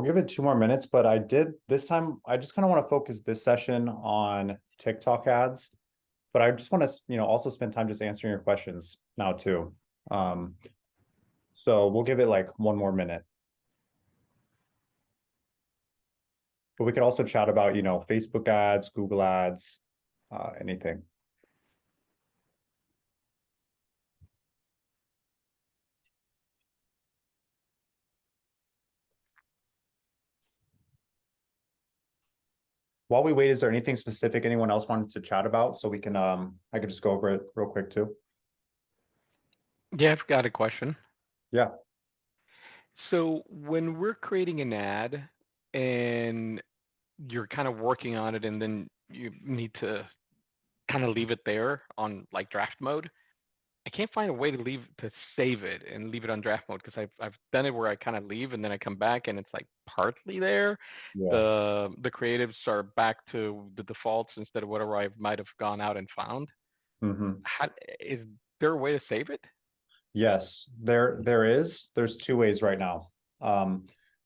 give it 2 more minutes, but I did this time. I just kind of want to focus this session on TikTok ads, but I just want to, also spend time just answering your questions now too. Um, so we'll give it like 1 more minute, but we could also chat about, Facebook ads, Google ads, anything. While we wait, is there anything specific anyone else wanted to chat about? So we can, I could just go over it real quick too. Yeah, I've got a question. Yeah. So when we're creating an ad and you're kind of working on it and then you need to kind of leave it there on like draft mode, I can't find a way to save it and leave it on draft mode because I've done it where I kind of leave and then I come back and it's like partly there. Yeah. The creatives are back to the defaults instead of whatever I might have gone out and found. Mm-hmm. How, is there a way to save it? Yes, there's two ways right now.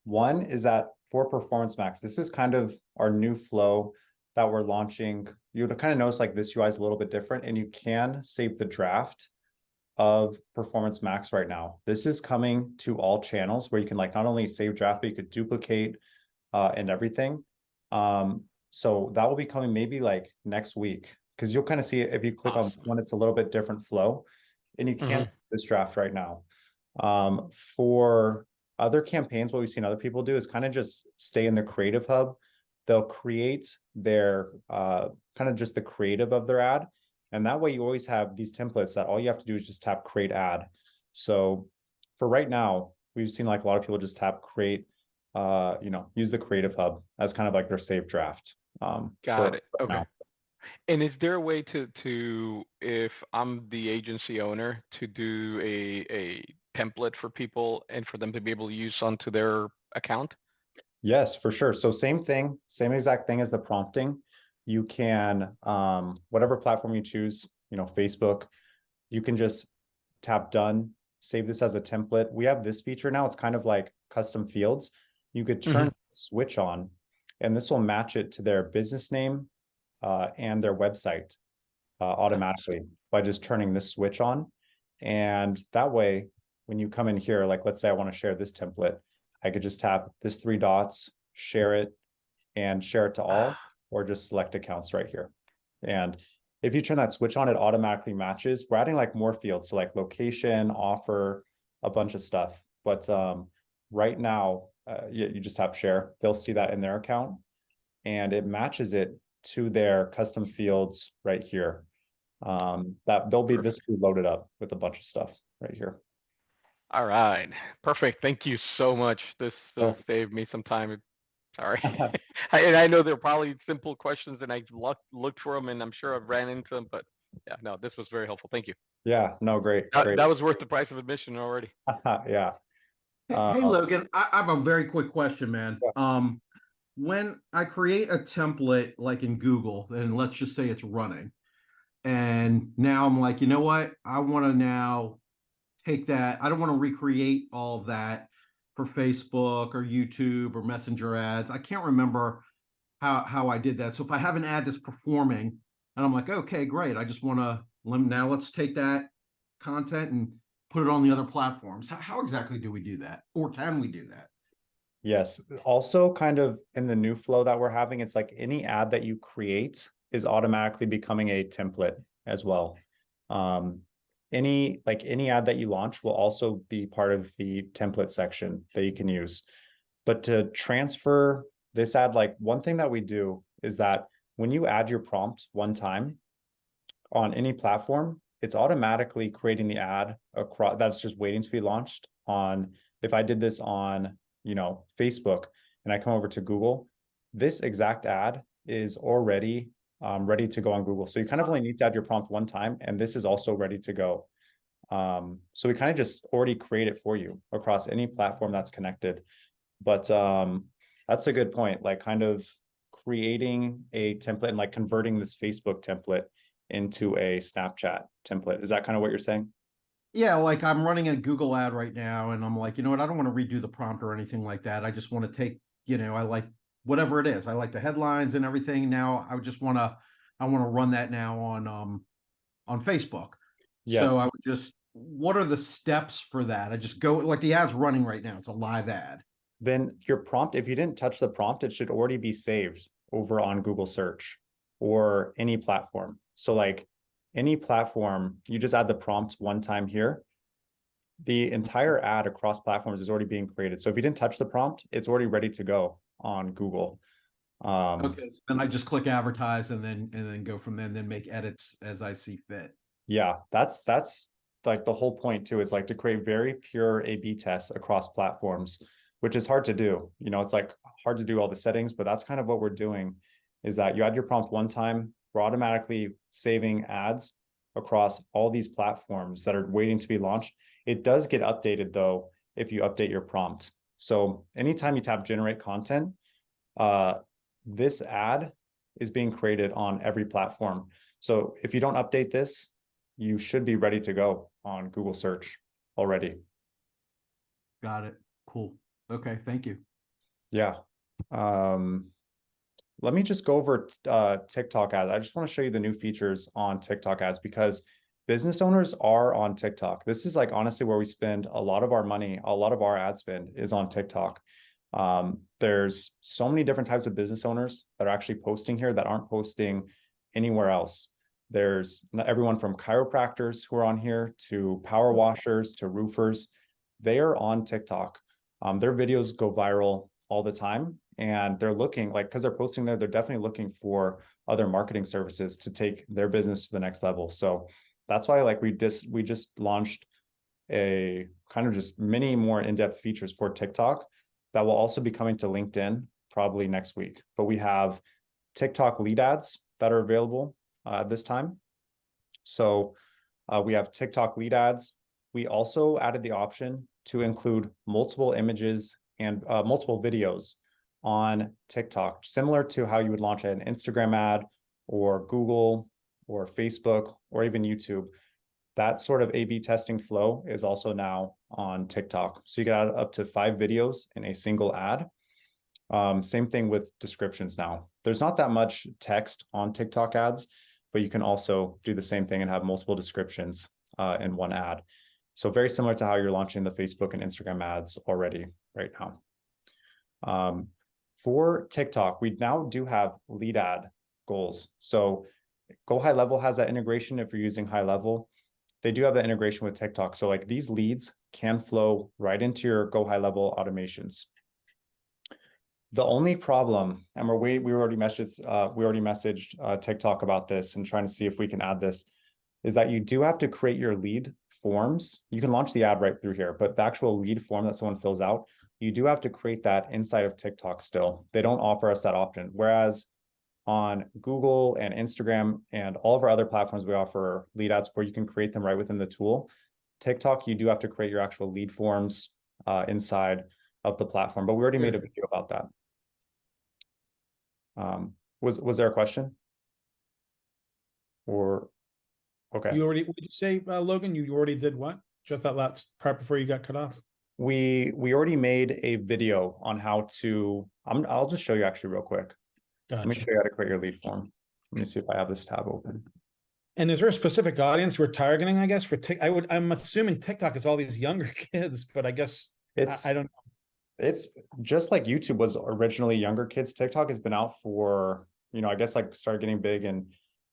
One is that for Performance Max, this is kind of our new flow that we're launching. You would kind of notice like this UI is a little bit different, and you can save the draft of Performance Max right now. This is coming to all channels where you can like not only save draft, but you could duplicate and everything. So that will be coming maybe like next week because you'll kind of see it if you click on this Awesome. one, it's a little bit different flow and you can't Mm-hmm. see this draft right now. For other campaigns, what we've seen other people do is kind of just stay in the creative hub. They'll create their kind of just the creative of their ad. And that way you always have these templates that all you have to do is just tap create ad. So for right now, we've seen like a lot of people just tap create, use the creative hub as kind of like their save draft for Got it. right Okay. now. And is there a way to if I'm the agency owner to do a template for people and for them to be able to use onto their account? Yes, for sure. So same thing, same exact thing as the prompting. You can, whatever platform you choose, Facebook, you can just tap done, save this as a template. We have this feature now. It's kind of like custom fields. You could Mm-hmm. turn switch on, and this will match it to their business name and their website automatically by just turning this switch on. And that way, when you come in here, like let's say I want to share this template, I could just tap this three dots, share it, and share it to all, or just select accounts right here. And if you turn that switch on, it automatically matches. We're adding like more fields, so like location, offer, a bunch of stuff. But right now, you just tap share. They'll see that in their account, and it matches it to their custom fields right here. That they'll be this Perfect. will be loaded up with a bunch of stuff right here. All right. Perfect. Thank you so much. This Oh, saved me some time. Sorry. And I know they're probably simple questions and I looked for them and I'm sure I've ran into them, but yeah, no, this was very helpful. Thank you. yeah, no, great, That great. was worth the price of admission already. Yeah. Hey, Um, Logan, I have a very quick question, man. yeah. When I create a template like in Google, and let's just say it's running, and now I'm like, you know what? I want to now take that. I don't want to recreate all of that for Facebook or YouTube or Messenger ads. I can't remember how I did that. So if I have an ad that's performing, and I'm like, okay, great. I just want to now let's take that content and put it on the other platforms. How exactly do we do that, or can we do that? Yes. Also, kind of in the new flow that we're having, it's like any ad that you create is automatically becoming a template as well. Um, any ad that you launch will also be part of the template section that you can use. But to transfer this ad, like one thing that we do is that when you add your prompt one time on any platform, it's automatically creating the ad across that's just waiting to be launched on. If I did this on, Facebook and I come over to Google, this exact ad is already ready to go on Google. So you kind of only need to add your prompt one time, and this is also ready to go. So we kind of just already create it for you across any platform that's connected. But that's a good point, like kind of creating a template and like converting this Facebook template into a Snapchat template. Is that kind of what you're saying? Yeah, like I'm running a Google ad right now, and I'm like, you know what? I don't want to redo the prompt or anything like that. I just want to take I like whatever it is. I like the headlines and everything. Now I want to run that now on Facebook. Yes. So I would just, what are the steps for that? I just go, like, the ad's running right now. It's a live ad. Then your prompt, if you didn't touch the prompt, it should already be saved over on Google search or any platform. So like any platform, you just add the prompt one time here. The entire ad across platforms is already being created. So if you didn't touch the prompt, it's already ready to go on Google. Okay, so then I just click advertise and then go from there and then make edits as I see fit. Yeah, that's like the whole point too, is like to create very pure A/B tests across platforms, which is hard to do. It's like hard to do all the settings, but that's kind of what we're doing, is that you add your prompt one time, we're automatically saving ads across all these platforms that are waiting to be launched. It does get updated though if you update your prompt. So anytime you tap generate content, this ad is being created on every platform. So if you don't update this, you should be ready to go on Google search already. Got it. Cool. Okay, thank you. Yeah. Let me just go over TikTok ads. I just want to show you the new features on TikTok ads, because business owners are on TikTok. This is like honestly where we spend a lot of our money, a lot of our ad spend is on TikTok. There's so many different types of business owners that are actually posting here that aren't posting anywhere else. There's everyone from chiropractors who are on here to power washers to roofers. They are on TikTok. Their videos go viral all the time, and they're looking like, because they're posting there, they're definitely looking for other marketing services to take their business to the next level. So that's why like we just launched a kind of just many more in-depth features for TikTok that will also be coming to LinkedIn probably next week. But we have TikTok lead ads that are available this time. So we have TikTok lead ads. We also added the option to include multiple images and multiple videos on TikTok, similar to how you would launch an Instagram ad or Google or Facebook or even YouTube. That sort of A/B testing flow is also now on TikTok. So you can add up to 5 videos in a single ad. Same thing with descriptions now. There's not that much text on TikTok ads, but you can also do the same thing and have multiple descriptions in one ad. So very similar to how you're launching the Facebook and Instagram ads already right now. For TikTok, we now do have lead ad goals. So Go High Level has that integration if you're using High Level. They do have that integration with TikTok. So like these leads can flow right into your Go High Level automations. The only problem, and we already messaged TikTok about this and trying to see if we can add this, is that you do have to create your lead forms. You can launch the ad right through here, but the actual lead form that someone fills out, you do have to create that inside of TikTok still. They don't offer us that option. Whereas on Google and Instagram and all of our other platforms, we offer lead ads where you can create them right within the tool. TikTok, you do have to create your actual lead forms inside of the platform, but we already made a video about that. Was there a question? Or okay. You already, what did you say, Logan? You already did what? Just that last part before you got cut off? We already made a video on how to, I'll just show you actually real quick. Gotcha. Let me show you how to create your lead form. Let me see if I have this tab open. And is there a specific audience we're targeting, I guess, for I'm assuming TikTok is all these younger kids, but I guess I don't know. It's just like YouTube was originally younger kids. TikTok has been out for, I guess like started getting big in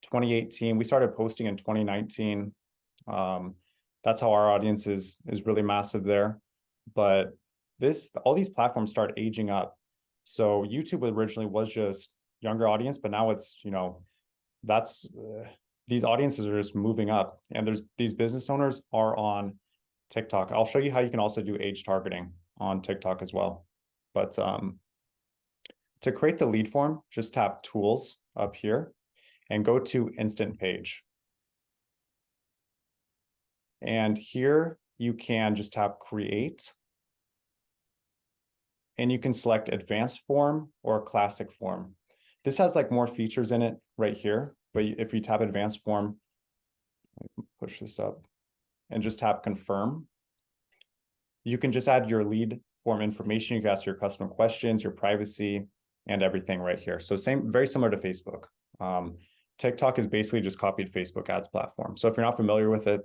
2018. We started posting in 2019. That's how our audience is really massive there. But all these platforms start aging up. So YouTube originally was just younger audience, but now it's, these audiences are just moving up, and these business owners are on TikTok. I'll show you how you can also do age targeting on TikTok as well. But to create the lead form, just tap tools up here and go to instant page. And here you can just tap create, and you can select advanced form or classic form. This has like more features in it right here, but if you tap advanced form, push this up and just tap confirm, you can just add your lead form information. You can ask your customer questions, your privacy, and everything right here. So very similar to Facebook. TikTok is basically just copied Facebook ads platform. So if you're not familiar with it,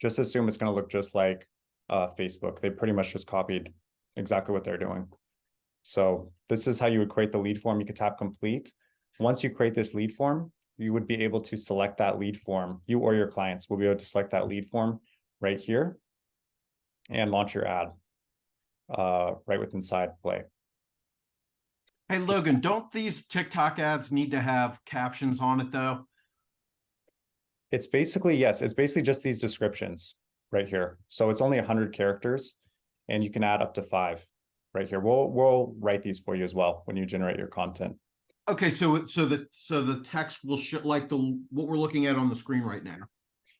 just assume it's going to look just like Facebook. They pretty much just copied exactly what they're doing. So this is how you would create the lead form. You could tap complete. Once you create this lead form, you would be able to select that lead form. You or your clients will be able to select that lead form right here and launch your ad right within inside Play. Hey, Logan, don't these TikTok ads need to have captions on it though? It's basically, yes, it's basically just these descriptions right here. So it's only 100 characters and you can add up to 5 right here. We'll write these for you as well when you generate your content. Okay, so the text will show like what we're looking at on the screen right now.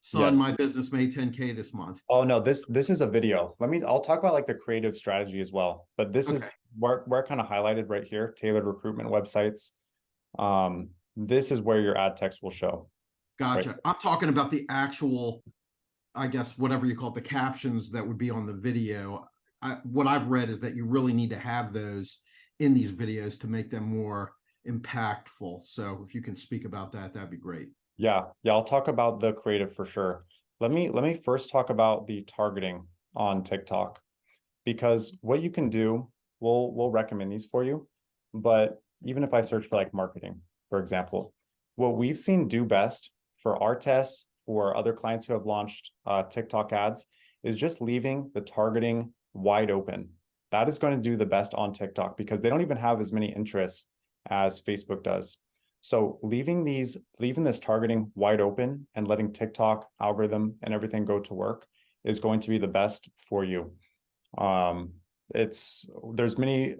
Son, my business made 10K this month. Oh no, this is a video. I'll talk about like the creative strategy as well. But this is where kind of highlighted right here, tailored recruitment websites. This is where your ad text will show. Gotcha. Right. I'm talking about the actual, I guess, whatever you call it, the captions that would be on the video. What I've read is that you really need to have those in these videos to make them more impactful. So if you can speak about that, that'd be great. Yeah, I'll talk about the creative for sure. Let me first talk about the targeting on TikTok, because what you can do, we'll recommend these for you. But even if I search for like marketing, for example, what we've seen do best for our tests, for other clients who have launched TikTok ads, is just leaving the targeting wide open. That is going to do the best on TikTok because they don't even have as many interests as Facebook does. So leaving this targeting wide open and letting TikTok algorithm and everything go to work is going to be the best for you. There's many,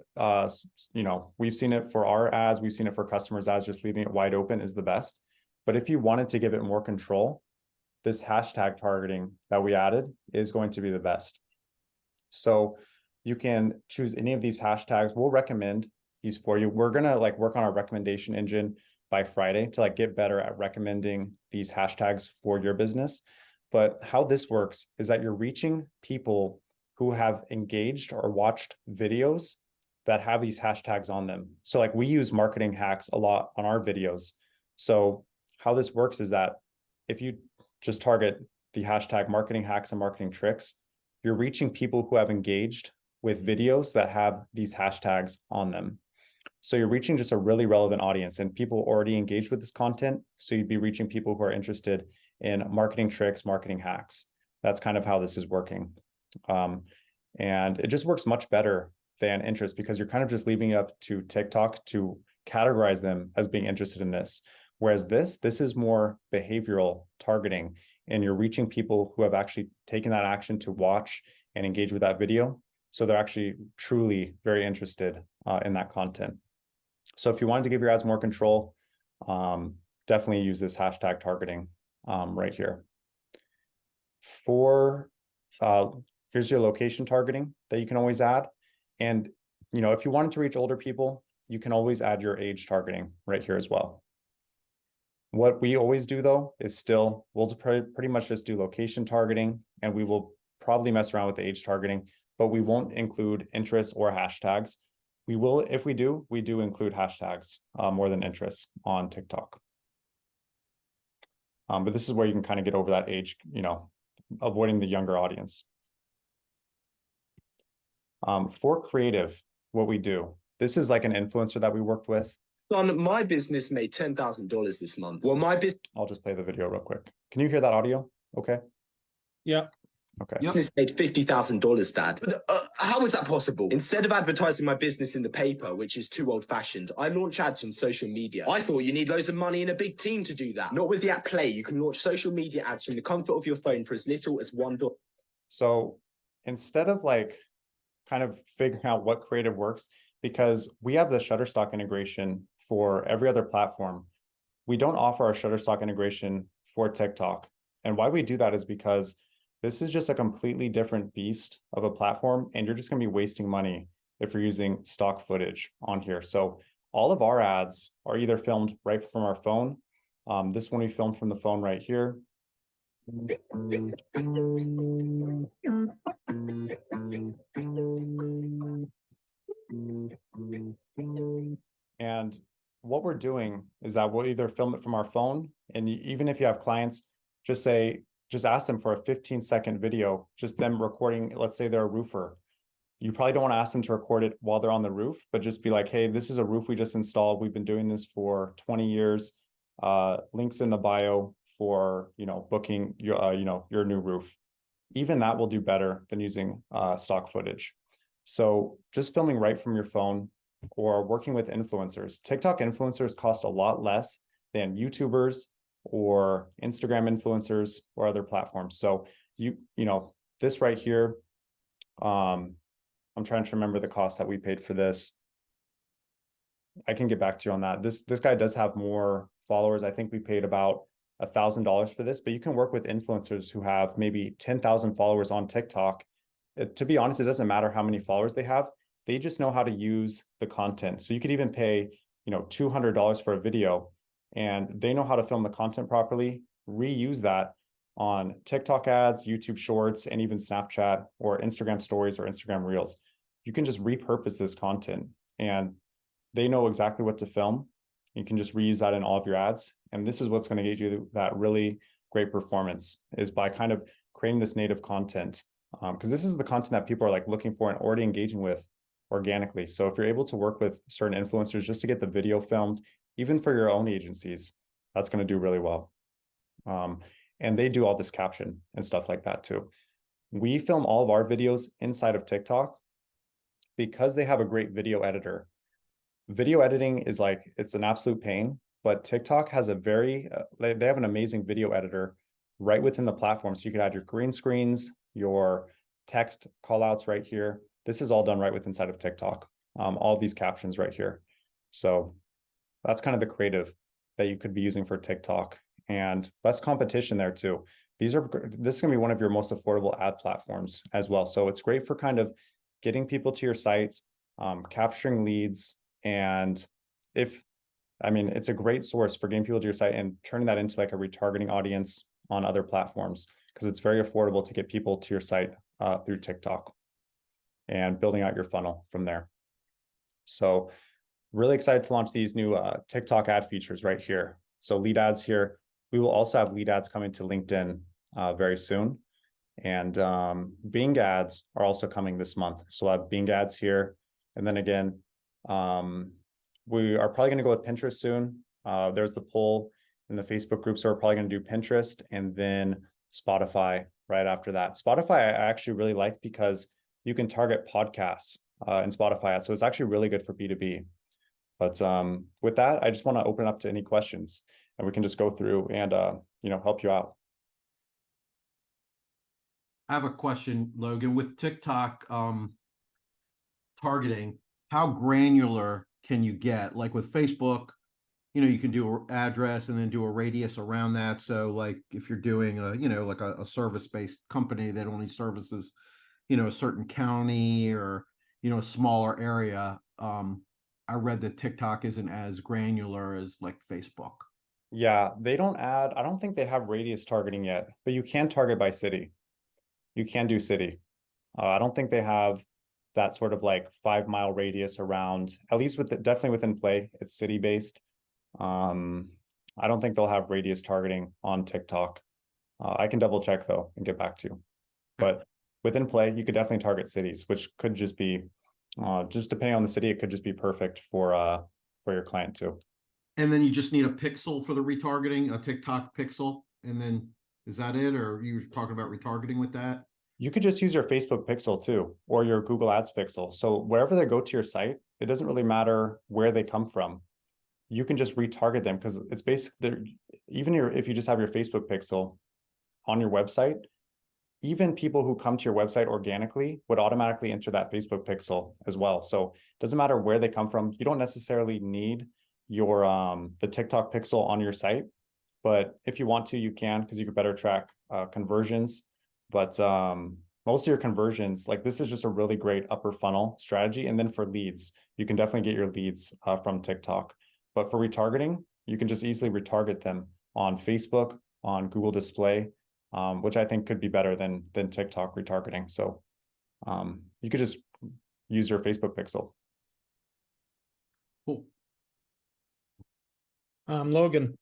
we've seen it for our ads, we've seen it for customers ads, just leaving it wide open is the best. But if you wanted to give it more control, this hashtag targeting that we added is going to be the best. So you can choose any of these hashtags. We'll recommend these for you. We're gonna work on our recommendation engine by Friday to get better at recommending these hashtags for your business. But how this works is that you're reaching people who have engaged or watched videos that have these hashtags on them. So we use marketing hacks a lot on our videos. So how this works is that if you just target the hashtag marketing hacks and marketing tricks, you're reaching people who have engaged with videos that have these hashtags on them. So you're reaching just a really relevant audience and people already engaged with this content. So you'd be reaching people who are interested in marketing tricks, marketing hacks. That's kind of how this is working. And it just works much better than interest because you're kind of just leaving it up to TikTok to categorize them as being interested in this. Whereas this is more behavioral targeting and you're reaching people who have actually taken that action to watch and engage with that video. So they're actually truly very interested in that content. So if you wanted to give your ads more control, definitely use this hashtag targeting right here. Here's your location targeting that you can always add. And if you wanted to reach older people, you can always add your age targeting right here as well. What we always do though is we'll pretty much just do location targeting, and we will probably mess around with the age targeting, but we won't include interests or hashtags. We will, if we do include hashtags more than interests on TikTok. But this is where you can kind of get over that age, avoiding the younger audience. For creative, what we do, this is like an influencer that we worked with. Son, my business made $10,000 this month. Well, my business. I'll just play the video real quick. Can you hear that audio? Okay. Yeah. Okay. Business made $50,000, Dad. But, how is that possible? Instead of advertising my business in the paper, which is too old-fashioned, I launch ads on social media. I thought you need loads of money and a big team to do that. Not with the app Play. You can launch social media ads from the comfort of your phone for as little as $1. So instead of kind of figuring out what creative works, because we have the Shutterstock integration for every other platform, we don't offer our Shutterstock integration for TikTok. And why we do that is because this is just a completely different beast of a platform, and you're just going to be wasting money if you're using stock footage on here. So all of our ads are either filmed right from our phone. This one we filmed from the phone right here. And what we're doing is that we'll either film it from our phone, and even if you have clients, just ask them for a 15-second video, just them recording, let's say they're a roofer. You probably don't want to ask them to record it while they're on the roof, but just be like, hey, this is a roof we just installed. We've been doing this for 20 years. Links in the bio for, booking your, your new roof. Even that will do better than using stock footage. So just filming right from your phone or working with influencers. TikTok influencers cost a lot less than YouTubers or Instagram influencers or other platforms. So this right here, I'm trying to remember the cost that we paid for this. I can get back to you on that. This guy does have more followers. I think we paid about $1,000 for this, but you can work with influencers who have maybe 10,000 followers on TikTok. To be honest, it doesn't matter how many followers they have. They just know how to use the content. So you could even pay, $200 for a video, and they know how to film the content properly, reuse that on TikTok ads, YouTube Shorts, and even Snapchat or Instagram Stories or Instagram Reels. You can just repurpose this content, and they know exactly what to film. You can just reuse that in all of your ads. And this is what's going to get you that really great performance, is by kind of creating this native content. Because this is the content that people are like looking for and already engaging with organically. So if you're able to work with certain influencers just to get the video filmed, even for your own agencies, that's going to do really well. And they do all this caption and stuff like that too. We film all of our videos inside of TikTok because they have a great video editor. Video editing is like, it's an absolute pain, but TikTok has a they have an amazing video editor right within the platform. So you can add your green screens, your text callouts right here. This is all done right within inside of TikTok. All of these captions right here. So that's kind of the creative that you could be using for TikTok, and less competition there too. This is gonna be one of your most affordable ad platforms as well. So it's great for kind of getting people to your sites, capturing leads, and it's a great source for getting people to your site and turning that into like a retargeting audience on other platforms, because it's very affordable to get people to your site through TikTok and building out your funnel from there. So really excited to launch these new TikTok ad features right here. So lead ads here. We will also have lead ads coming to LinkedIn very soon. And Bing ads are also coming this month. So we'll have Bing ads here. And then again, we are probably going to go with Pinterest soon. There's the poll in the Facebook group. So we're probably going to do Pinterest and then Spotify right after that. Spotify I actually really like because you can target podcasts in Spotify ads. So it's actually really good for B2B. But with that, I just want to open up to any questions, and we can just go through and help you out. I have a question, Logan. With TikTok targeting, how granular can you get? Like with Facebook, you can do an address and then do a radius around that. So like if you're doing a service-based company that only services, a certain county or, a smaller area, I read that TikTok isn't as granular as like Facebook. Yeah, they don't add, I don't think they have radius targeting yet, but you can target by city. You can do city. I don't think they have that sort of like 5-mile radius around, at least definitely within Play, it's city based. I don't think they'll have radius targeting on TikTok. I can double check though and get back to you. But within Play, you could definitely target cities, which could just be, just depending on the city, it could just be perfect for your client too. And then you just need a pixel for the retargeting, a TikTok pixel, and then is that it? Or are you talking about retargeting with that? You could just use your Facebook pixel too, or your Google Ads pixel. So wherever they go to your site, it doesn't really matter where they come from. You can just retarget them, because it's basically, even if you just have your Facebook pixel on your website, even people who come to your website organically would automatically enter that Facebook pixel as well. So it doesn't matter where they come from. You don't necessarily need your the TikTok pixel on your site, but if you want to, you can, because you could better track conversions. But most of your conversions, like this is just a really great upper funnel strategy. And then for leads, you can definitely get your leads from TikTok. But for retargeting, you can just easily retarget them on Facebook, on Google Display, which I think could be better than TikTok retargeting. So you could just use your Facebook pixel. Cool. Logan,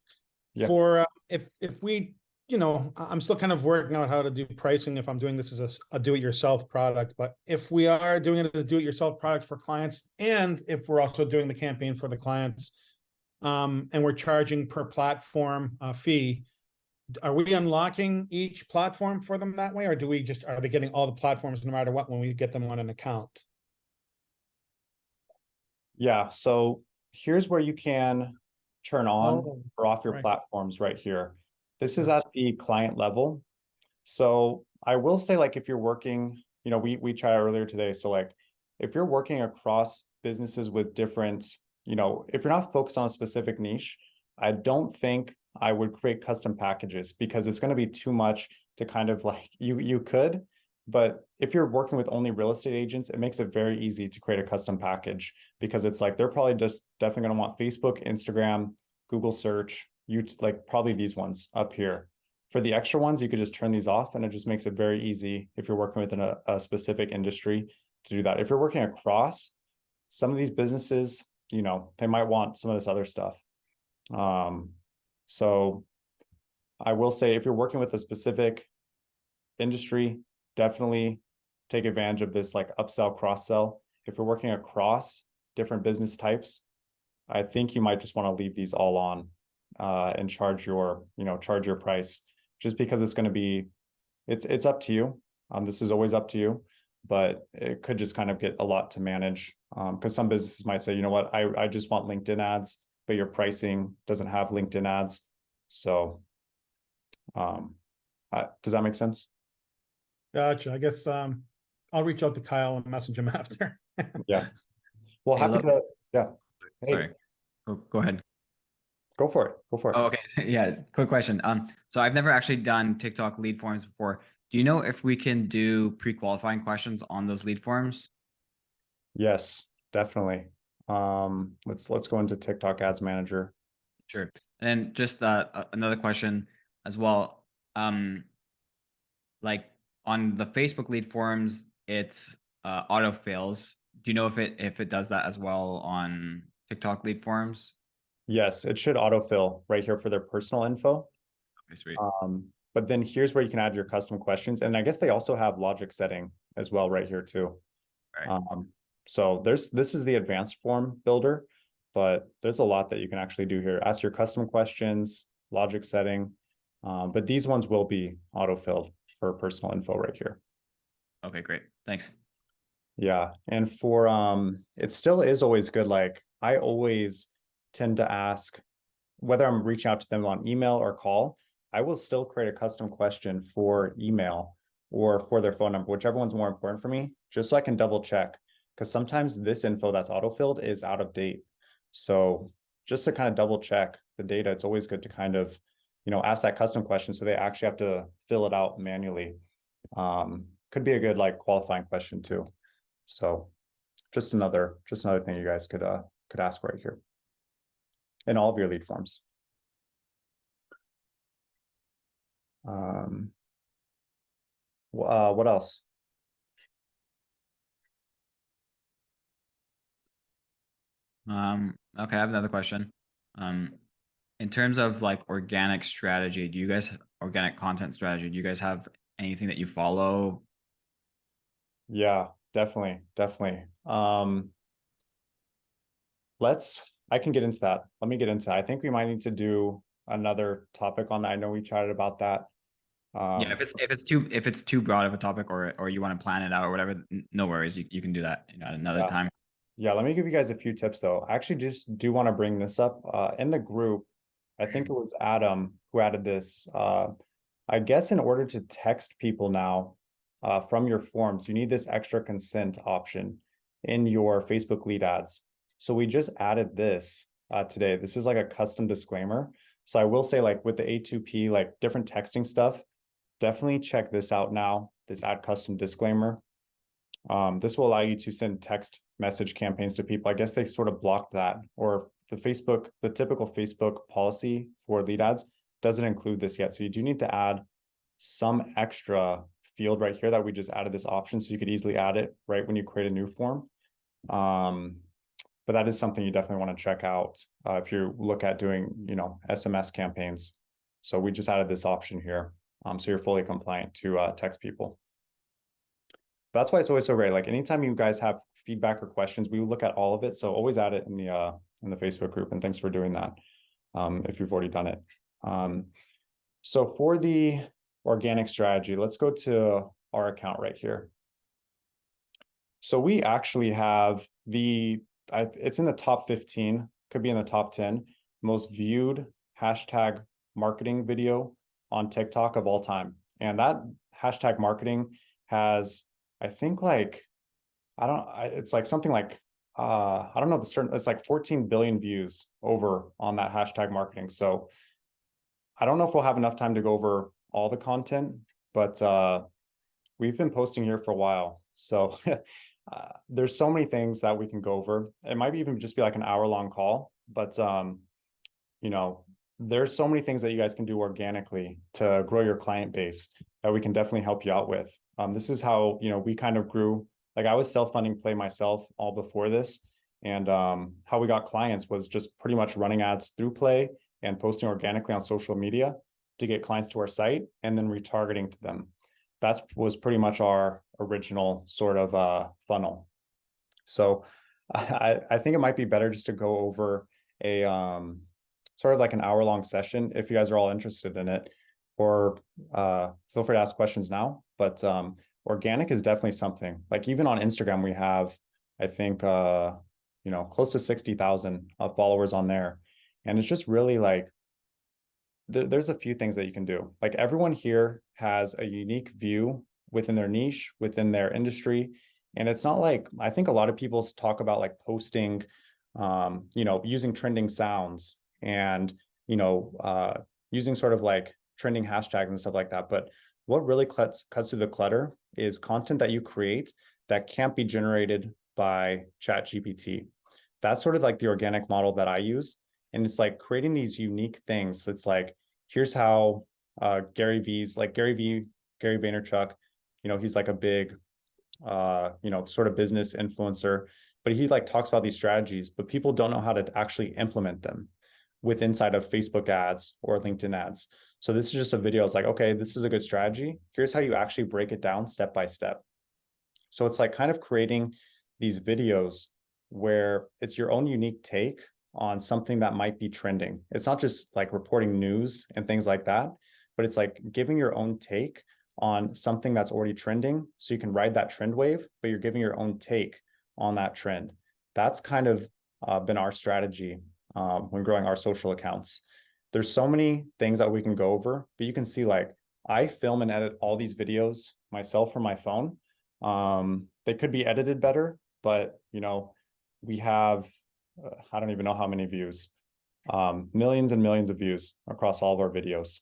Yeah. for if we, I'm still kind of working out how to do pricing if I'm doing this as a do-it-yourself product, but if we are doing it as a do-it-yourself product for clients, and if we're also doing the campaign for the clients, and we're charging per platform fee, are we unlocking each platform for them that way, or are they getting all the platforms no matter what when we get them on an account? Yeah, so here's where you can turn on or off your right. platforms right here. This is at the client level. So I will say, like, if you're working, we chatted earlier today. So like, if you're working across businesses with different, if you're not focused on a specific niche, I don't think I would create custom packages, because it's going to be too much to kind of like, you could, but if you're working with only real estate agents, it makes it very easy to create a custom package, because it's like, they're probably just definitely going to want Facebook, Instagram, Google search, like probably these ones up here. For the extra ones, you could just turn these off, and it just makes it very easy if you're working within a specific industry to do that. If you're working across some of these businesses, they might want some of this other stuff. So I will say, if you're working with a specific industry, definitely take advantage of this like upsell, cross sell. If you're working across different business types, I think you might just want to leave these all on and charge your price, just because it's going to be, it's up to you. This is always up to you, but it could just kind of get a lot to manage. Because some businesses might say, you know what, I just want LinkedIn ads, but your pricing doesn't have LinkedIn ads. So does that make sense? Gotcha. I guess I'll reach out to Kyle and message him after. Yeah. Well, Hey, happy to, yeah. Hey, Sorry. Go ahead. go for it. Go for it. Oh, okay. Yeah, quick question. So I've never actually done TikTok lead forms before. Do you know if we can do pre-qualifying questions on those lead forms? Yes, definitely. Let's go into TikTok Ads Manager. Sure. And then just another question as well. Like on the Facebook lead forms, it's auto fills. Do you know if it does that as well on TikTok lead forms? Yes, it should autofill right here for their personal info. Okay, sweet. But then here's where you can add your custom questions. And I guess they also have logic setting as well right here too. Right. So this is the advanced form builder, but there's a lot that you can actually do here. Ask your custom questions, logic setting, but these ones will be autofilled for personal info right here. Okay, great. Thanks. Yeah, and for it still is always good. Like, I always tend to ask, whether I'm reaching out to them on email or call, I will still create a custom question for email or for their phone number, whichever one's more important for me, just so I can double check. Because sometimes this info that's autofilled is out of date. So just to kind of double check the data, it's always good to kind of, ask that custom question so they actually have to fill it out manually. Could be a good like qualifying question too. So just another thing you guys could ask right here in all of your lead forms. What else? Okay, I have another question. In terms of like organic strategy, organic content strategy, do you guys have anything that you follow? Yeah, definitely. I can get into that. Let me get into that. I think we might need to do another topic on that. I know we chatted about that. Yeah, if it's too broad of a topic, or you want to plan it out or whatever, no worries. You can do that at another time. Yeah, let me give you guys a few tips though. I actually just do want to bring this up in the group. I think it was Adam who added this. I guess in order to text people now from your forms, you need this extra consent option in your Facebook lead ads. So we just added this today. This is like a custom disclaimer. So I will say, like with the A2P, like different texting stuff, definitely check this out now, this add custom disclaimer. This will allow you to send text message campaigns to people. I guess they sort of blocked that, or the typical Facebook policy for lead ads doesn't include this yet. So you do need to add some extra field right here that we just added this option, so you could easily add it right when you create a new form. But that is something you definitely want to check out if you look at doing, you know, SMS campaigns. So we just added this option here, so you're fully compliant to text people. That's why it's always so great. Like anytime you guys have feedback or questions, we look at all of it. So always add it in the Facebook group. And thanks for doing that. If you've already done it. So for the organic strategy, let's go to our account right here. So we actually have it's in the top 15, could be in the top 10 most viewed hashtag marketing video on TikTok of all time. And that hashtag marketing has, I think like, it's like something like, I don't know it's like 14 billion views over on that hashtag marketing. So I don't know if we'll have enough time to go over all the content, but we've been posting here for a while. So there's so many things that we can go over. It might even just be like an hour-long call, but you know, there's so many things that you guys can do organically to grow your client base that we can definitely help you out with. This is how, you know, we kind of grew. Like I was self-funding Play myself all before this. And how we got clients was just pretty much running ads through Play and posting organically on social media to get clients to our site and then retargeting to them. That was pretty much our original sort of funnel. So I think it might be better just to go over a sort of like an hour-long session if you guys are all interested in it, or feel free to ask questions now. But organic is definitely something. Like even on Instagram, we have, I think, you know, close to 60,000 followers on there. And it's just really like, there's a few things that you can do. Like everyone here has a unique view within their niche, within their industry. And it's not like, I think a lot of people talk about like posting, you know, using trending sounds and, you know, using sort of like trending hashtags and stuff like that. But what really cuts through the clutter is content that you create that can't be generated by ChatGPT. That's sort of like the organic model that I use. And it's like creating these unique things. It's like, here's how Gary Vaynerchuk, you know, he's like a big, you know, sort of business influencer, but he like talks about these strategies, but people don't know how to actually implement them with inside of Facebook ads or LinkedIn ads. So this is just a video. It's like, okay, this is a good strategy. Here's how you actually break it down step by step. So it's like kind of creating these videos where it's your own unique take on something that might be trending. It's not just like reporting news and things like that, but it's like giving your own take on something that's already trending. So you can ride that trend wave, but you're giving your own take on that trend. That's kind of been our strategy when growing our social accounts. There's so many things that we can go over, but you can see like I film and edit all these videos myself from my phone. They could be edited better, but you know, we have, I don't even know how many views, millions and millions of views across all of our videos.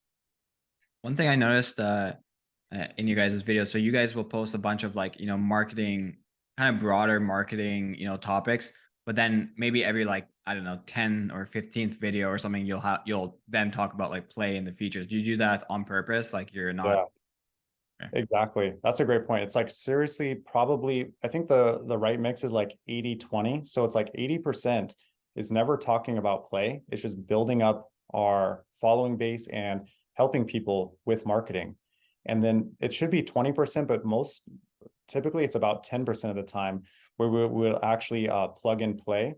One thing I noticed in you guys' videos, so you guys will post a bunch of like, you know, marketing, kind of broader marketing, you know, topics, but then maybe every like, I don't know, 10 or 15th video or something, you'll then talk about like Play and the features. Do you do that on purpose? Like you're not. Yeah. Okay. Exactly. That's a great point. It's like seriously, probably, I think the right mix is like 80-20. So it's like 80% is never talking about Play. It's just building up our following base and helping people with marketing. And then it should be 20%, but typically it's about 10% of the time where we'll actually plug in Play.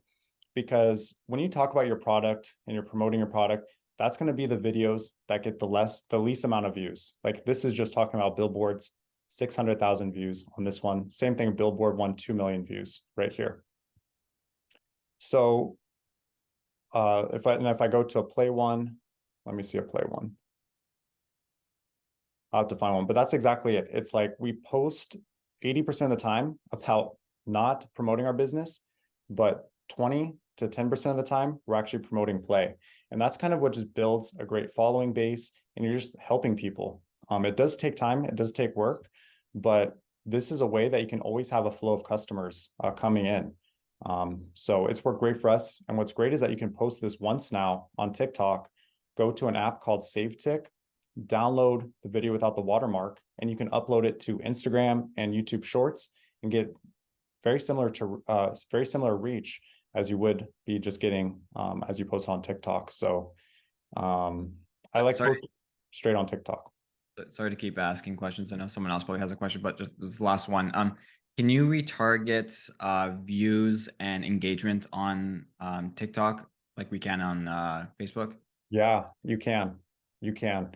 Because when you talk about your product and you're promoting your product, that's going to be the videos that get the least amount of views. Like this is just talking about billboards, 600,000 views on this one. Same thing, billboard won 2 million views right here. So if I go to a Play one, let me see a Play one. I'll have to find one, but that's exactly it. It's like we post 80% of the time about not promoting our business, but 20 to 10% of the time, we're actually promoting Play. And that's kind of what just builds a great following base, and you're just helping people. It does take time, it does take work, but this is a way that you can always have a flow of customers coming in. So it's worked great for us. And what's great is that you can post this once now on TikTok, go to an app called SaveTick, download the video without the watermark, and you can upload it to Instagram and YouTube Shorts and get very similar reach as you would be just getting as you post on TikTok. So I like to Sorry. go straight on TikTok. Sorry to keep asking questions. I know someone else probably has a question, but just this last one. Can you retarget views and engagement on TikTok like we can on Facebook? Yeah, you can. You can.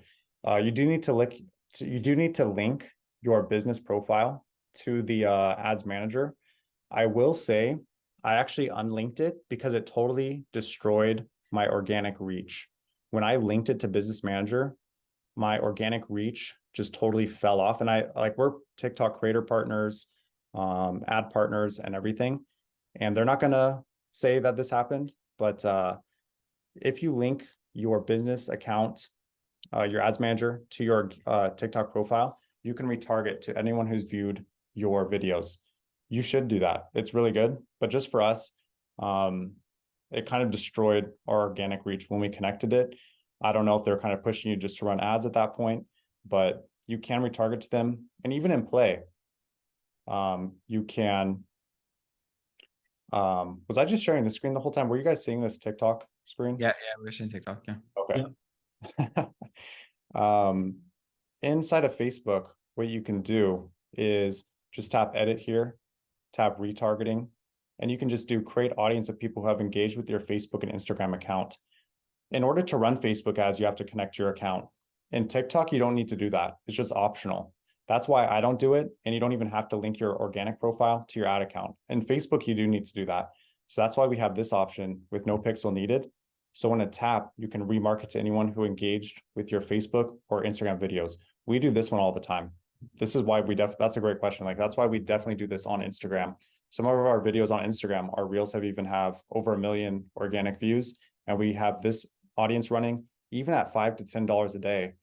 You do need to link your business profile to the ads manager. I will say I actually unlinked it because it totally destroyed my organic reach. When I linked it to Business Manager, my organic reach just totally fell off. And we're TikTok creator partners, ad partners and everything. And they're not gonna say that this happened, but if you link your business account, your ads manager to your TikTok profile, you can retarget to anyone who's viewed your videos. You should do that. It's really good. But just for us, it kind of destroyed our organic reach when we connected it. I don't know if they're kind of pushing you just to run ads at that point, but you can retarget to them. And even in Play, you can. Was I just sharing the screen the whole time? Were you guys seeing this TikTok screen? Yeah, we're seeing TikTok. Yeah. Okay. Inside of Facebook, what you can do is just tap edit here, tap retargeting, and you can just do create audience of people who have engaged with your Facebook and Instagram account. In order to run Facebook ads, you have to connect your account. In TikTok, you don't need to do that. It's just optional. That's why I don't do it. And you don't even have to link your organic profile to your ad account. In Facebook, you do need to do that. So that's why we have this option with no pixel needed. So when a tap, you can remarket to anyone who engaged with your Facebook or Instagram videos. We do this one all the time. This is why that's a great question. Like, that's why we definitely do this on Instagram. Some of our videos on Instagram, our reels have over 1 million organic views. And we have this audience running even at $5 to $10 a day,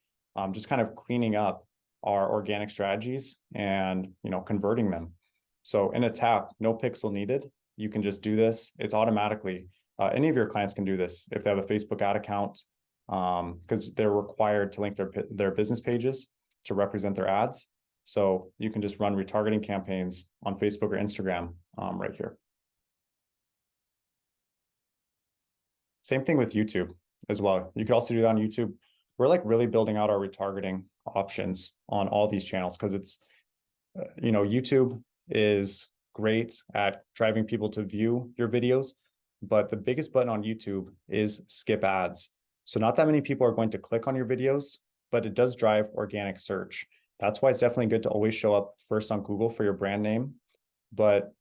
just kind of cleaning up our organic strategies and, converting them. So in a tap, no pixel needed. You can just do this. It's automatically, any of your clients can do this if they have a Facebook ad account, because they're required to link their business pages to represent their ads. So you can just run retargeting campaigns on Facebook or Instagram right here. Same thing with YouTube as well. You could also do that on YouTube. We're like really building out our retargeting options on all these channels because it's, YouTube is great at driving people to view your videos, but the biggest button on YouTube is skip ads. So not that many people are going to click on your videos, but it does drive organic search. That's why it's definitely good to always show up first on Google for your brand name, but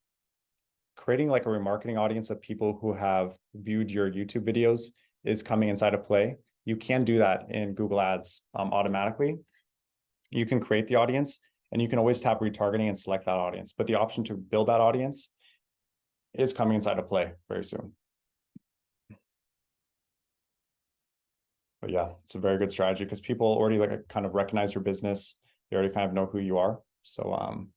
creating like a remarketing audience of people who have viewed your YouTube videos is coming inside of Play. You can do that in Google Ads automatically. You can create the audience and you can always tap retargeting and select that audience, but the option to build that audience is coming inside of Play very soon. But yeah, it's a very good strategy because people already like kind of recognize your business. They already kind of know who you are. So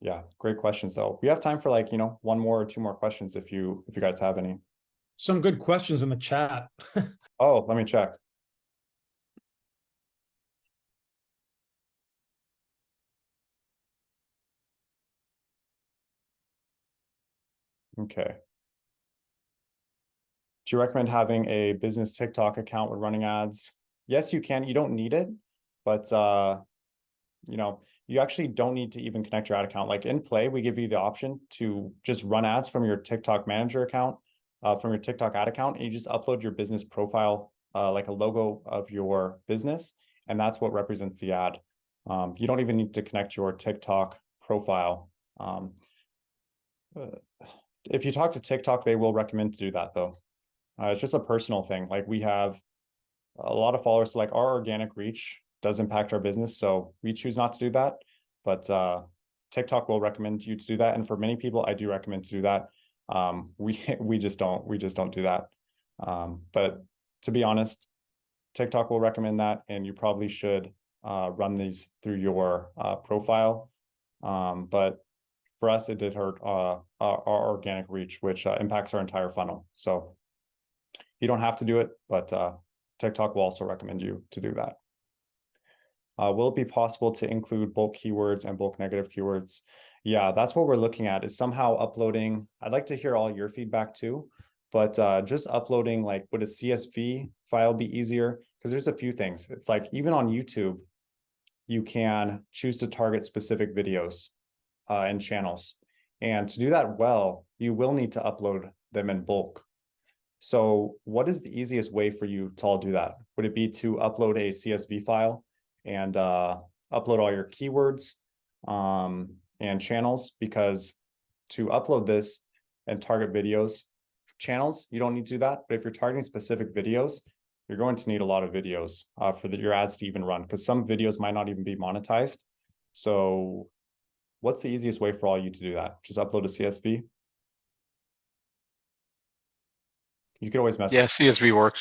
yeah, great questions though. We have time for like, one more or two more questions if you guys have any. Some good questions in the chat. Oh, let me check. Okay. Do you recommend having a business TikTok account with running ads? Yes, you can. You don't need it, but you actually don't need to even connect your ad account. Like in Play, we give you the option to just run ads from your TikTok manager account, from your TikTok ad account, and you just upload your business profile, like a logo of your business, and that's what represents the ad. You don't even need to connect your TikTok profile. If you talk to TikTok, they will recommend to do that though. It's just a personal thing. Like we have a lot of followers, so like our organic reach does impact our business. So we choose not to do that, but TikTok will recommend you to do that. And for many people, I do recommend to do that. We just don't do that. But to be honest, TikTok will recommend that, and you probably should run these through your profile. But for us, it did hurt our organic reach, which impacts our entire funnel. So you don't have to do it, but TikTok will also recommend you to do that. Will it be possible to include bulk keywords and bulk negative keywords? Yeah, that's what we're looking at, is somehow uploading. I'd like to hear all your feedback too, but just uploading, like, would a CSV file be easier? Because there's a few things. It's like, even on YouTube, you can choose to target specific videos and channels. And to do that well, you will need to upload them in bulk. So what is the easiest way for you to all do that? Would it be to upload a CSV file and upload all your keywords and channels? Because to upload this and target videos, channels, you don't need to do that. But if you're targeting specific videos, you're going to need a lot of videos for your ads to even run, because some videos might not even be monetized. So what's the easiest way for all you to do that? Just upload a CSV? You could always message. Yeah, CSV works.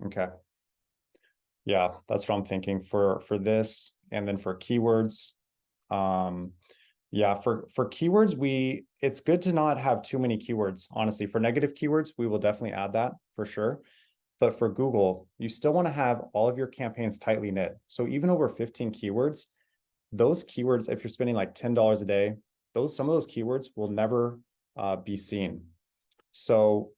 Okay. Yeah, that's what I'm thinking for this. And then for keywords, yeah, for keywords, it's good to not have too many keywords. Honestly, for negative keywords, we will definitely add that for sure. But for Google, you still want to have all of your campaigns tightly knit. So even over 15 keywords, those keywords, if you're spending like $10 a day, some of those keywords will never be seen. So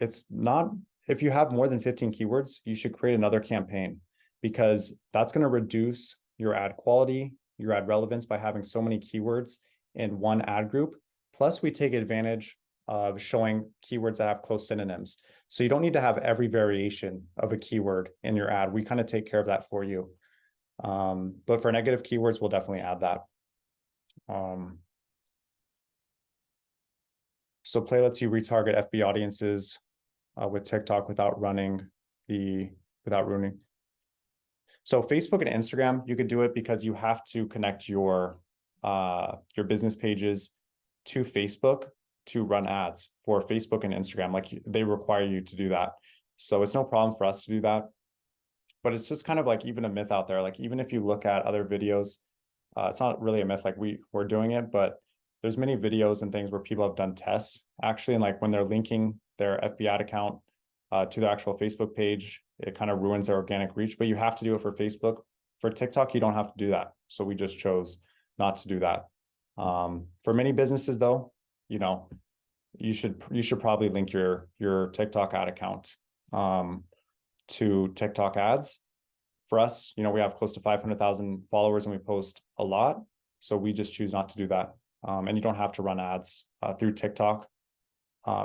it's not, if you have more than 15 keywords, you should create another campaign, because that's going to reduce your ad quality, your ad relevance, by having so many keywords in one ad group. Plus, we take advantage of showing keywords that have close synonyms. So you don't need to have every variation of a keyword in your ad. We kind of take care of that for you. But for negative keywords, we'll definitely add that. So Play lets you retarget FB audiences with TikTok without ruining. So Facebook and Instagram, you could do it because you have to connect your business pages to Facebook to run ads for Facebook and Instagram. Like, they require you to do that. So it's no problem for us to do that. But it's just kind of like even a myth out there. Like, even if you look at other videos, it's not really a myth, like we're doing it, but there's many videos and things where people have done tests actually. And like when they're linking their FB ad account to their actual Facebook page, it kind of ruins their organic reach, but you have to do it for Facebook. For TikTok, you don't have to do that. So we just chose not to do that. For many businesses though, you should probably link your TikTok ad account to TikTok ads. For us, we have close to 500,000 followers and we post a lot. So we just choose not to do that. And you don't have to run ads through TikTok.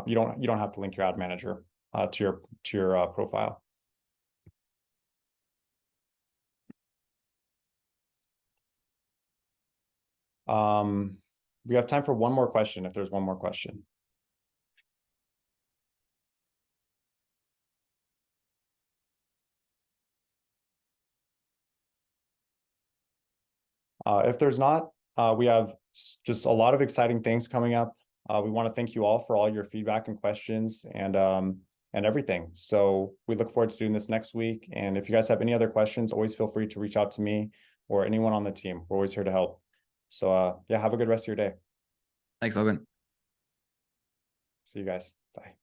You don't have to link your ad manager to your profile. We have time for one more question, if there's one more question. If there's not, we have just a lot of exciting things coming up. We want to thank you all for all your feedback and questions and everything. So we look forward to doing this next week. And if you guys have any other questions, always feel free to reach out to me or anyone on the team. We're always here to help. So yeah, have a good rest of your day. Thanks, Logan. See you guys. Bye.